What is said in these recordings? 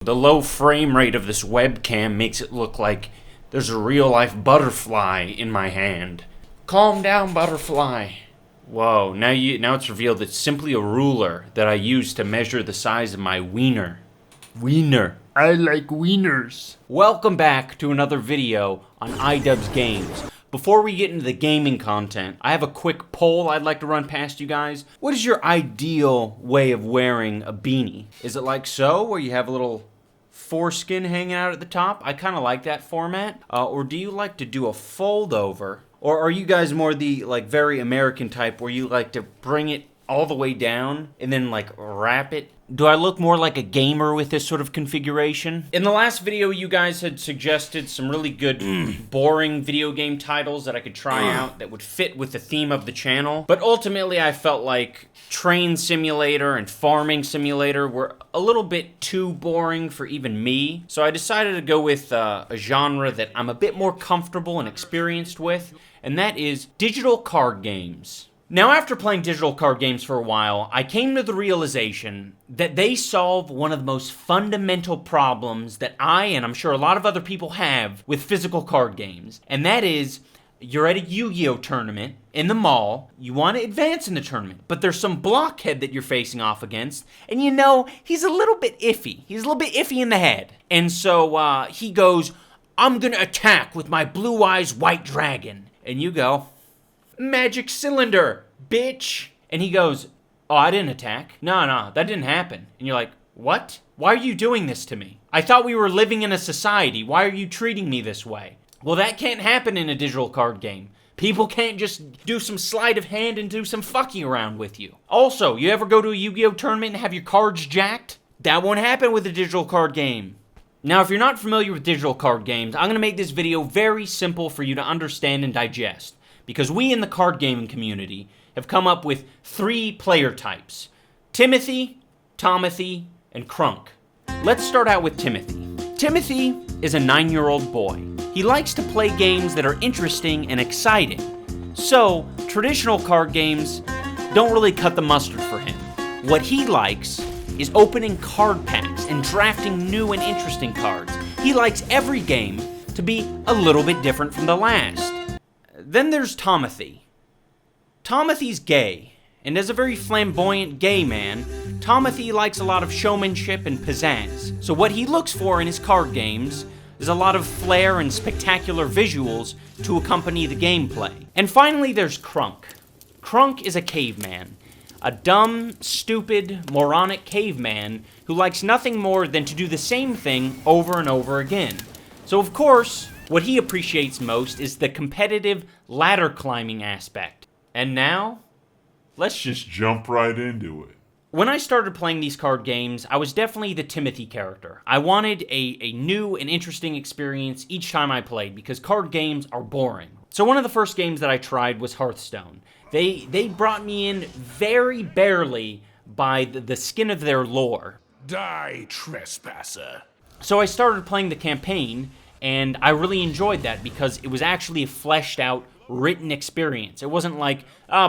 The low frame rate of this webcam makes it look like there's a real-life butterfly in my hand. Calm down, butterfly. Whoa, now it's revealed it's simply a ruler that I use to measure the size of my wiener. Wiener. I like wieners. Welcome back to another video on iDubbbzgames. Before we get into the gaming content, I have a quick poll I'd like to run past you guys. What is your ideal way of wearing a beanie? Is it like so, where you have a little foreskin hanging out at the top? I kind of like that format. Or do you like to do a fold over? Or are you guys more the very American type where you like to bring it all the way down and then wrap it? Do I look more like a gamer with this sort of configuration? In the last video, you guys had suggested some really good, boring video game titles that I could try out that would fit with the theme of the channel. But ultimately, I felt like Train Simulator and Farming Simulator were a little bit too boring for even me. So I decided to go with a genre that I'm a bit more comfortable and experienced with, and that is digital card games. Now, after playing digital card games for a while, I came to the realization that they solve one of the most fundamental problems that I, and I'm sure a lot of other people have, with physical card games. And that is, you're at a Yu-Gi-Oh! Tournament in the mall, you want to advance in the tournament, but there's some blockhead that you're facing off against, and you know, he's a little bit iffy. He's a little bit iffy in the head. And so he goes, I'm gonna attack with my Blue Eyes White Dragon. And you go, magic cylinder, bitch. And he goes, oh, I didn't attack. No, that didn't happen. And you're like, what? Why are you doing this to me? I thought we were living in a society. Why are you treating me this way? Well, that can't happen in a digital card game. People can't just do some sleight of hand and do some fucking around with you. Also, you ever go to a Yu-Gi-Oh! Tournament and have your cards jacked? That won't happen with a digital card game. Now, if you're not familiar with digital card games, I'm going to make this video very simple for you to understand and digest. Because we in the card gaming community have come up with 3 player types: Timothy, Tomothy, and Crunk. Let's start out with Timothy. Timothy is a 9-year-old boy. He likes to play games that are interesting and exciting. So, traditional card games don't really cut the mustard for him. What he likes is opening card packs and drafting new and interesting cards. He likes every game to be a little bit different from the last. Then there's Tomothy. Tomothy's gay, and as a very flamboyant gay man, Tomothy likes a lot of showmanship and pizzazz. So what he looks for in his card games is a lot of flair and spectacular visuals to accompany the gameplay. And finally, there's Crunk. Crunk is a caveman. A dumb, stupid, moronic caveman who likes nothing more than to do the same thing over and over again. So of course, what he appreciates most is the competitive ladder climbing aspect. And now, let's just jump right into it. When I started playing these card games, I was definitely the Timothy character. I wanted a new and interesting experience each time I played because card games are boring. So one of the first games that I tried was Hearthstone. They brought me in very barely by the skin of their lore. Die, trespasser. So I started playing the campaign, and I really enjoyed that because it was actually a fleshed out, written experience. It wasn't like,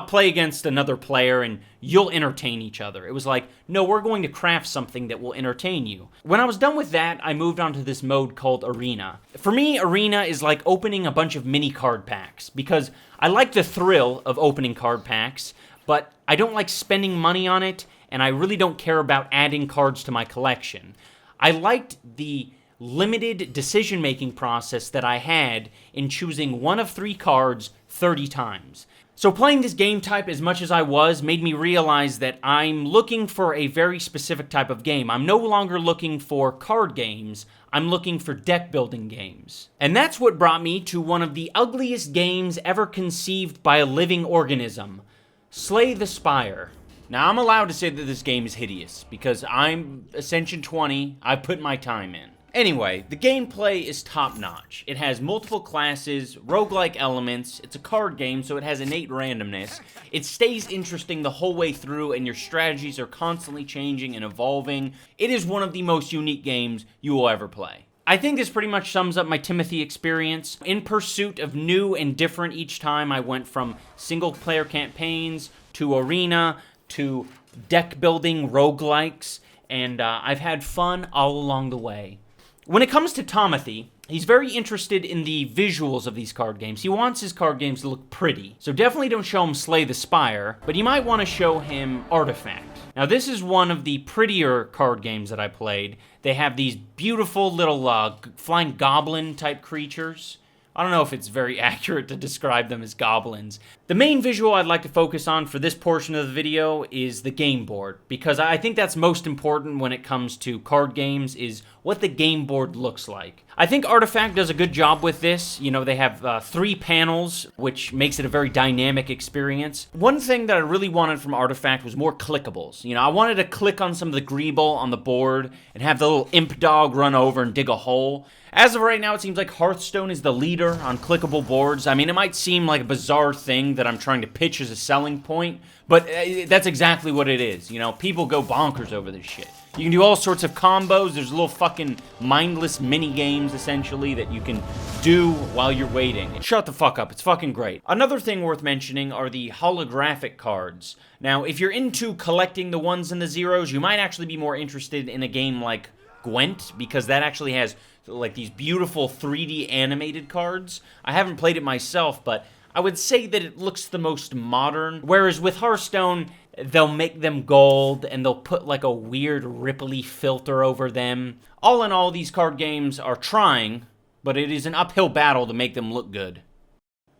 play against another player and you'll entertain each other. It was like, no, we're going to craft something that will entertain you. When I was done with that, I moved on to this mode called Arena. For me, Arena is like opening a bunch of mini card packs because I like the thrill of opening card packs, but I don't like spending money on it, and I really don't care about adding cards to my collection. I liked the limited decision-making process that I had in choosing one of 3 cards 30 times. So playing this game type as much as I was made me realize that I'm looking for a very specific type of game. I'm no longer looking for card games, I'm looking for deck-building games. And that's what brought me to one of the ugliest games ever conceived by a living organism, Slay the Spire. Now, I'm allowed to say that this game is hideous, because I'm Ascension 20, I put my time in. Anyway, the gameplay is top-notch. It has multiple classes, roguelike elements, it's a card game, so it has innate randomness. It stays interesting the whole way through, and your strategies are constantly changing and evolving. It is one of the most unique games you will ever play. I think this pretty much sums up my Timothy experience. In pursuit of new and different each time, I went from single-player campaigns to arena to deck-building roguelikes, and I've had fun all along the way. When it comes to Timothy, he's very interested in the visuals of these card games. He wants his card games to look pretty. So definitely don't show him Slay the Spire, but you might want to show him Artifact. Now this is one of the prettier card games that I played. They have these beautiful little flying goblin type creatures. I don't know if it's very accurate to describe them as goblins. The main visual I'd like to focus on for this portion of the video is the game board, because I think that's most important when it comes to card games, is what the game board looks like. I think Artifact does a good job with this. You know, they have 3 panels, which makes it a very dynamic experience. One thing that I really wanted from Artifact was more clickables. You know, I wanted to click on some of the greeble on the board and have the little imp dog run over and dig a hole. As of right now, it seems like Hearthstone is the leader on clickable boards. I mean, it might seem like a bizarre thing that I'm trying to pitch as a selling point, but that's exactly what it is. You know, people go bonkers over this shit. You can do all sorts of combos. There's little fucking mindless mini games, essentially, that you can do while you're waiting. Shut the fuck up. It's fucking great. Another thing worth mentioning are the holographic cards. Now, if you're into collecting the ones and the zeros, you might actually be more interested in a game like Gwent, because that actually has like these beautiful 3D animated cards. I haven't played it myself, but I would say that it looks the most modern. Whereas with Hearthstone, they'll make them gold and they'll put like a weird ripply filter over them. All in all, these card games are trying, but it is an uphill battle to make them look good.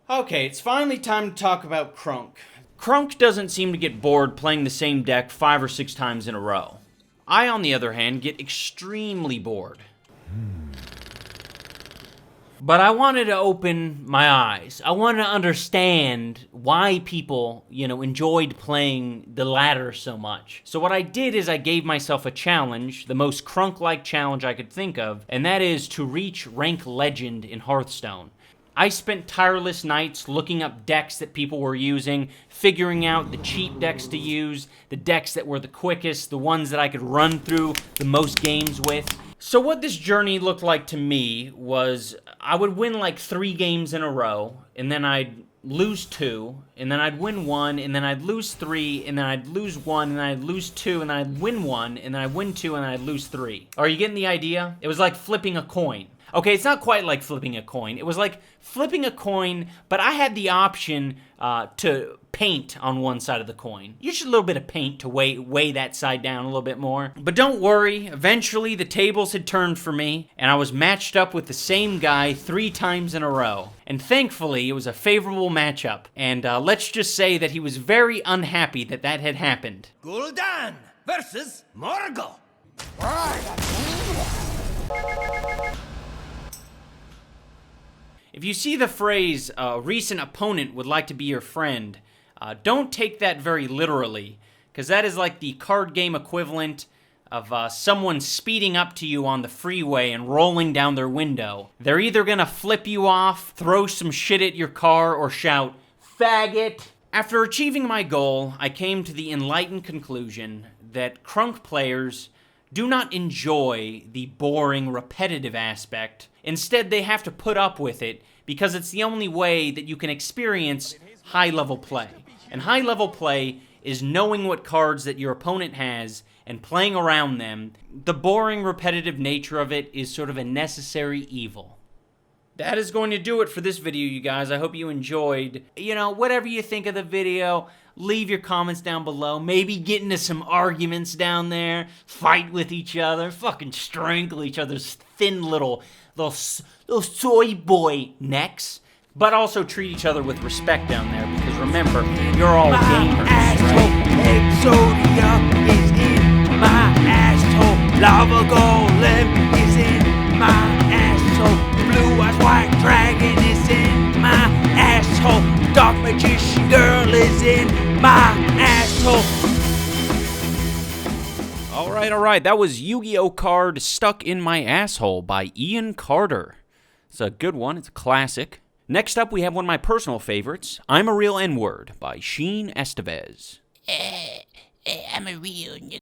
Okay, it's finally time to talk about Crunk. Crunk doesn't seem to get bored playing the same deck 5 or 6 times in a row. I, on the other hand, get extremely bored. But I wanted to open my eyes. I wanted to understand why people, you know, enjoyed playing the ladder so much. So what I did is I gave myself a challenge, the most Crunk-like challenge I could think of, and that is to reach rank legend in Hearthstone. I spent tireless nights looking up decks that people were using, figuring out the cheap decks to use, the decks that were the quickest, the ones that I could run through the most games with. So what this journey looked like to me was I would win like 3 games in a row, and then I'd lose 2, and then I'd win 1, and then I'd lose 3, and then I'd lose 1, and then I'd lose 2, and then I'd win 1, and then I'd win 2, and then I'd lose 3. Are you getting the idea? It was like flipping a coin. Okay, it's not quite like flipping a coin. It was like flipping a coin, but I had the option to paint on one side of the coin. Use a little bit of paint to weigh that side down a little bit more. But don't worry, eventually the tables had turned for me, and I was matched up with the same guy 3 times in a row. And thankfully, it was a favorable matchup. And let's just say that he was very unhappy that that had happened. Gul'dan versus Morgul. If you see the phrase, a recent opponent would like to be your friend, don't take that very literally, because that is like the card game equivalent of someone speeding up to you on the freeway and rolling down their window. They're either gonna flip you off, throw some shit at your car, or shout, "Faggot!" After achieving my goal, I came to the enlightened conclusion that Crunk players do not enjoy the boring, repetitive aspect. Instead, they have to put up with it because it's the only way that you can experience high-level play. And high-level play is knowing what cards that your opponent has and playing around them. The boring, repetitive nature of it is sort of a necessary evil. That is going to do it for this video, you guys. I hope you enjoyed. You know, whatever you think of the video, leave your comments down below. Maybe get into some arguments down there. Fight with each other. Fucking strangle each other's thin little soy boy necks. But also treat each other with respect down there, because remember, you're all gamers. Exodia is in my asshole. Lava golem is in my asshole. Blue-eyed white dragon is in my asshole. Dark magician girl is in my asshole. Alright, that was Yu-Gi-Oh! Card Stuck in My Asshole by Ian Carter. It's a good one, it's a classic. Next up, we have one of my personal favorites, I'm a Real N-Word by Sheen Estevez. I'm a real